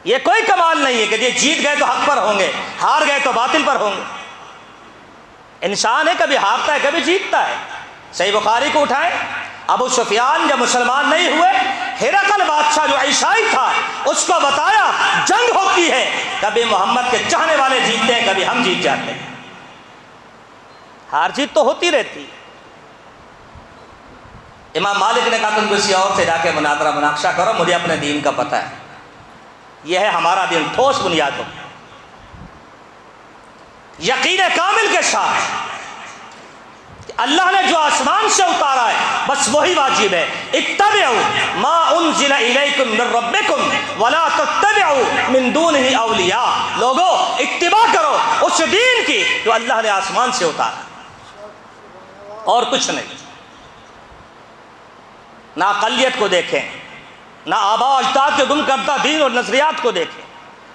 یہ کوئی کمال نہیں ہے کہ یہ جیت گئے تو حق پر ہوں گے، ہار گئے تو باطل پر ہوں گے۔ انسان ہے، کبھی ہارتا ہے کبھی جیتتا ہے۔ صحیح بخاری کو اٹھائیں، ابو سفیان جب مسلمان نہیں ہوئے، ہرقل بادشاہ جو عیسائی تھا اس کو بتایا جنگ ہوتی ہے، کبھی محمد کے چاہنے والے جیتتے ہیں، کبھی ہم جیت جاتے ہیں، ہار جیت تو ہوتی رہتی۔ امام مالک نے کہا تم کسی اور سے جا کے مناظرہ مناقشہ کرو، مجھے اپنے دین کا پتہ ہے، یہ ہے ہمارا دین، ٹھوس بنیادوں، یقین کامل کے ساتھ کہ اللہ نے جو آسمان سے اتارا ہے بس وہی واجب ہے۔ اتبعوا ما انزل الیکم من ربکم ولا تتبعوا من دونہ اولیاء، لوگو اتباع کرو اس دین کی جو اللہ نے آسمان سے اتارا، اور کچھ نہیں۔ نہ اقلیت کو دیکھیں، نہ آباء و اجداد کے گم کردہ دین اور نظریات کو دیکھیں،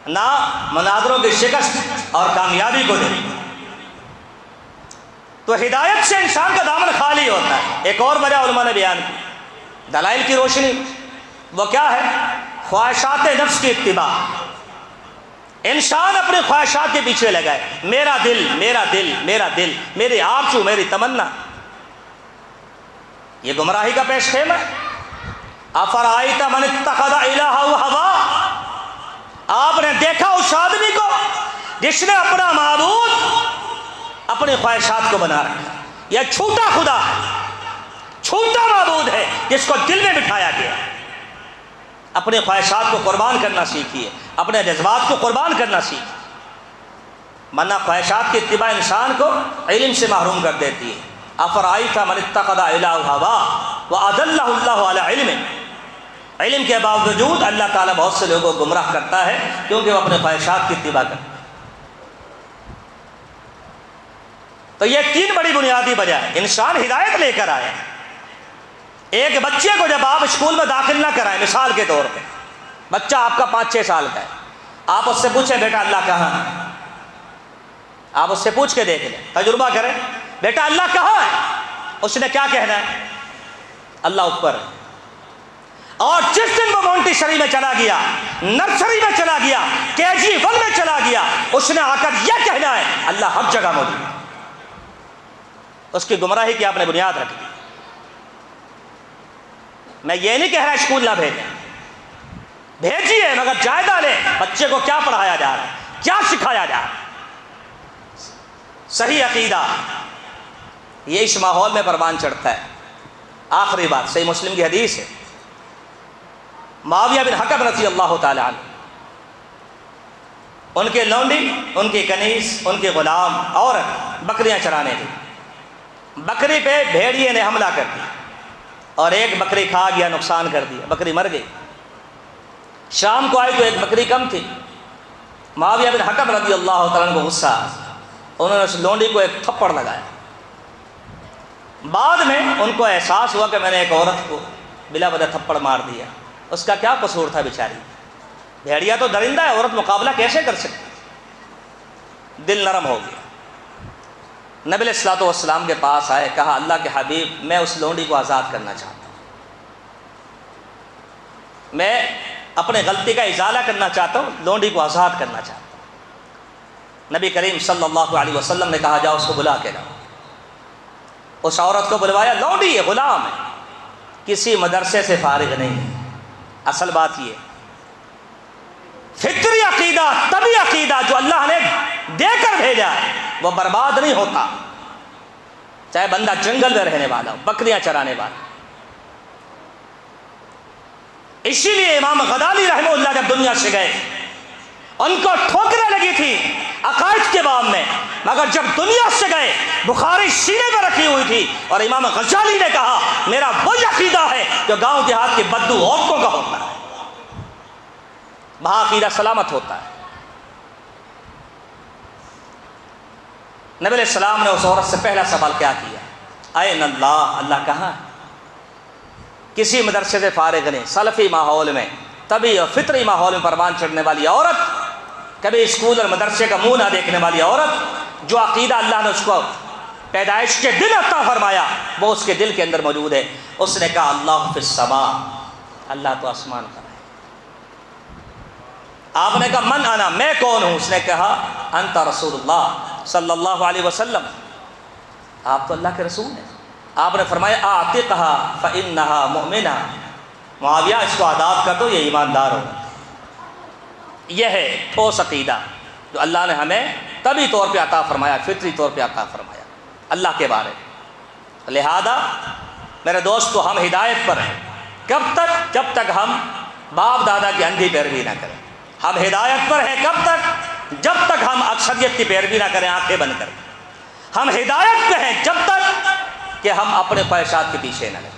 نہ مناظروں کی شکست اور کامیابی کو دیکھیں۔ تو ہدایت سے انسان کا دامن خالی ہوتا ہے۔ ایک اور وجہ علماء نے بیان کی دلائل کی روشنی، وہ کیا ہے؟ خواہشات نفس کی اتباع۔ انسان اپنی خواہشات کے پیچھے لگا ہے، میرا دل میرا دل میرا دل، میری آرزو میری تمنا، یہ گمراہی کا پیش خیم ہے۔ افرائیت من اتخذ الہہ ہوا، آپ نے دیکھا اس آدمی کو جس نے اپنا معبود اپنی خواہشات کو بنا رکھا۔ یہ چھوٹا خدا ہے، چھوٹا معبود ہے جس کو دل میں بٹھایا گیا۔ اپنی خواہشات کو قربان کرنا سیکھیے، اپنے جذبات کو قربان کرنا سیکھیے، ورنہ خواہشات کی اتباع انسان کو علم سے محروم کر دیتی ہے۔ افرائیت من اتخذ الہہ ہوا واضلہ اللہ علی علم، علم کے باوجود اللہ تعالیٰ بہت سے لوگوں کو گمراہ کرتا ہے کیونکہ وہ اپنے خواہشات کی اتباع کرتے ہیں۔ تو یہ تین بڑی بنیادی وجہ ہے۔ انسان ہدایت لے کر آیا۔ ایک بچے کو جب آپ اسکول میں داخل نہ کرائیں، مثال کے طور پہ بچہ آپ کا 5-6 سال کا ہے، آپ اس سے پوچھیں بیٹا اللہ کہاں ہے، آپ اس سے پوچھ کے دیکھ لیں، تجربہ کریں، بیٹا اللہ کہاں ہے، اس نے کیا کہنا ہے؟ اللہ اوپر ہے۔ اور جس دن وہ مونٹیسری میں چلا گیا، نرسری میں چلا گیا، KG1 میں چلا گیا، اس نے آ کر یہ کہنا ہے اللہ ہر جگہ موجود ہے۔ اس کی گمراہی کی آپ نے بنیاد رکھ دی۔ میں یہ نہیں کہہ رہا اسکول نہ بھیجیں، بھیجیے، مگر جائزہ لیں بچے کو کیا پڑھایا جا رہا ہے، کیا سکھایا جا رہا ہے۔ صحیح عقیدہ یہ اس ماحول میں پروان چڑھتا ہے۔ آخری بات، صحیح مسلم کی حدیث ہے، معاویہ بن حکم رضی اللہ تعالی عنہ، ان کے لونڈی، ان کی کنیز، ان کے غلام عورت بکریاں چرانے تھے۔ بکری پہ بھیڑیے نے حملہ کر دیا اور ایک بکری کھا گیا، نقصان کر دیا، بکری مر گئی۔ شام کو آئی تو ایک بکری کم تھی۔ معاویہ بن حکم رضی اللہ تعالیٰ عنہ کو غصہ آیا، انہوں نے اس لونڈی کو ایک تھپڑ لگایا۔ بعد میں ان کو احساس ہوا کہ میں نے ایک عورت کو بلا وجہ تھپڑ مار دیا، اس کا کیا قصور تھا بیچاری، بھیڑیا تو درندہ ہے، عورت مقابلہ کیسے کر سکتی؟ دل نرم ہو گیا، نبی علیہ الصلوۃ والسلام کے پاس آئے، کہا اللہ کے حبیب میں اس لونڈی کو آزاد کرنا چاہتا ہوں، میں اپنے غلطی کا ازالہ کرنا چاہتا ہوں، لونڈی کو آزاد کرنا چاہتا ہوں۔ نبی کریم صلی اللہ علیہ وسلم نے کہا جاؤ اس کو بلا کے لاؤ۔ اس عورت کو بلوایا، لونڈی ہے، غلام ہے، کسی مدرسے سے فارغ نہیں ہے۔ اصل بات یہ فطری عقیدہ، طبی عقیدہ جو اللہ نے دے کر بھیجا ہے وہ برباد نہیں ہوتا، چاہے بندہ جنگل میں رہنے والا ہو، بکریاں چرانے والا۔ اسی لیے امام غزالی رحمہ اللہ جب دنیا سے گئے، ان کو ٹھوکریں لگی تھی عقائد کے باب میں، مگر جب دنیا سے گئے بخاری سینے میں رکھی ہوئی تھی، اور امام غزالی نے کہا میرا وہی عقیدہ ہے جو گاؤں دیہات کی بدو عورتوں کا ہوتا ہے، وہاں عقیدہ سلامت ہوتا ہے۔ نبی علیہ السلام نے اس عورت سے پہلا سوال کیا کیا؟ این اللہ، اللہ کہاں ہے؟ کسی مدرسے سے فارغ نہیں، سلفی ماحول میں، طبی اور فطری ماحول میں پروان چڑھنے والی عورت، کبھی اسکول اور مدرسے کا منہ نہ دیکھنے والی عورت، جو عقیدہ اللہ نے اس کو پیدائش کے دل عطا فرمایا وہ اس کے دل کے اندر موجود ہے۔ اس نے کہا اللہ فی السماء، اللہ تو آسمان پر ہے۔ آپ نے کہا من انا، میں کون ہوں؟ اس نے کہا انت رسول اللہ صلی اللہ علیہ وسلم، آپ تو اللہ کے رسول ہیں۔ آپ نے فرمایا اعتقها فانها مؤمنہ، معاویہ اس کو آزاد کر دو، یہ ایماندار ہوگا۔ یہ ہے ٹھوس عقیدہ جو اللہ نے ہمیں طبی طور پہ عطا فرمایا، فطری طور پہ عطا فرمایا اللہ کے بارے۔ لہذا میرے دوستو، ہم ہدایت پر ہیں کب تک؟ جب تک ہم باپ دادا کی اندھی پیروی نہ کریں۔ ہم ہدایت پر ہیں کب تک؟ جب تک ہم اکثریت کی پیروی نہ کریں آنکھیں بند کر۔ ہم ہدایت پہ ہیں جب تک کہ ہم اپنے خواہشات کے پیچھے نہ لگیں۔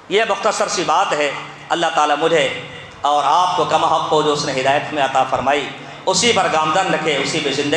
یہ مختصر سی بات ہے۔ اللہ تعالیٰ مجھے اور آپ کو کما حق ہو جو اس نے ہدایت میں عطا فرمائی، اسی پر گامزن رکھے، اسی پہ زندگی